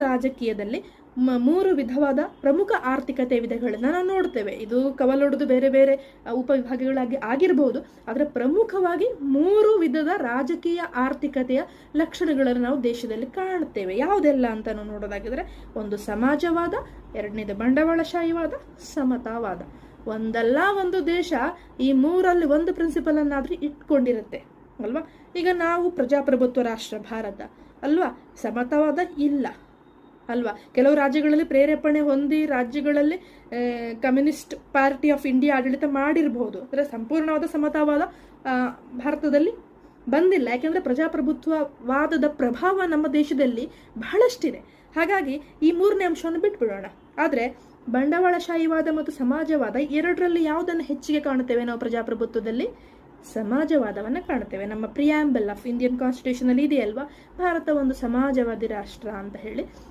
ರಾಜಕೀಯದಲ್ಲಿ ಮೂರು ವಿಧವಾದ ಪ್ರಮುಖ ಆರ್ಥಿಕತೆ ವಿಧಗಳನ್ನು ನಾವು ನೋಡ್ತೇವೆ. ಇದು ಕವಲೊಡೆದು ಬೇರೆ ಬೇರೆ ಉಪವಿಭಾಗಗಳಾಗಿ ಆಗಿರಬಹುದು, ಆದರೆ ಪ್ರಮುಖವಾಗಿ ಮೂರು ವಿಧದ ರಾಜಕೀಯ ಆರ್ಥಿಕತೆಯ ಲಕ್ಷಣಗಳನ್ನು ನಾವು ದೇಶದಲ್ಲಿ ಕಾಣುತ್ತೇವೆ. ಯಾವುದೆಲ್ಲ ಅಂತ ನಾವು ನೋಡೋದಾಗಿದ್ರೆ, ಒಂದು ಸಮಾಜವಾದ, ಎರಡನೇದು ಬಂಡವಾಳಶಾಹಿವಾದ, ಸಮತಾವಾದ. ಒಂದಲ್ಲ ಒಂದು ದೇಶ ಈ ಮೂರಲ್ಲಿ ಒಂದು ಪ್ರಿನ್ಸಿಪಲ್ ಅನ್ನಾದ್ರೂ ಇಟ್ಕೊಂಡಿರುತ್ತೆ ಅಲ್ವಾ. ಈಗ ನಾವು ಪ್ರಜಾಪ್ರಭುತ್ವ ರಾಷ್ಟ್ರ ಭಾರತ ಅಲ್ವಾ, ಸಮತಾವಾದ ಇಲ್ಲ ಅಲ್ವಾ. ಕೆಲವು ರಾಜ್ಯಗಳಲ್ಲಿ ಪ್ರೇರೇಪಣೆ ಹೊಂದಿ ರಾಜ್ಯಗಳಲ್ಲಿ ಕಮ್ಯುನಿಸ್ಟ್ ಪಾರ್ಟಿ ಆಫ್ ಇಂಡಿಯಾ ಆಡಳಿತ ಮಾಡಿರಬಹುದು, ಅಂದರೆ ಸಂಪೂರ್ಣವಾದ ಸಮತಾವಾದ ಭಾರತದಲ್ಲಿ ಬಂದಿಲ್ಲ. ಯಾಕೆಂದರೆ ಪ್ರಜಾಪ್ರಭುತ್ವವಾದದ ಪ್ರಭಾವ ನಮ್ಮ ದೇಶದಲ್ಲಿ ಬಹಳಷ್ಟಿದೆ. ಹಾಗಾಗಿ ಈ ಮೂರನೇ ಅಂಶವನ್ನು ಬಿಟ್ಬಿಡೋಣ. ಆದರೆ ಬಂಡವಾಳಶಾಹಿವಾದ ಮತ್ತು ಸಮಾಜವಾದ ಎರಡರಲ್ಲಿ ಯಾವುದನ್ನು ಹೆಚ್ಚಿಗೆ ಕಾಣುತ್ತೇವೆ ನಾವು ಪ್ರಜಾಪ್ರಭುತ್ವದಲ್ಲಿ? ಸಮಾಜವಾದವನ್ನು ಕಾಣುತ್ತೇವೆ. ನಮ್ಮ ಪ್ರಿಯಾಂಬಲ್ ಆಫ್ ಇಂಡಿಯನ್ ಕಾನ್ಸ್ಟಿಟ್ಯೂಷನ್ ಅಲ್ಲಿ ಇದೆಯಲ್ವಾ, ಭಾರತ ಒಂದು ಸಮಾಜವಾದಿ ರಾಷ್ಟ್ರ ಅಂತ ಹೇಳಿ.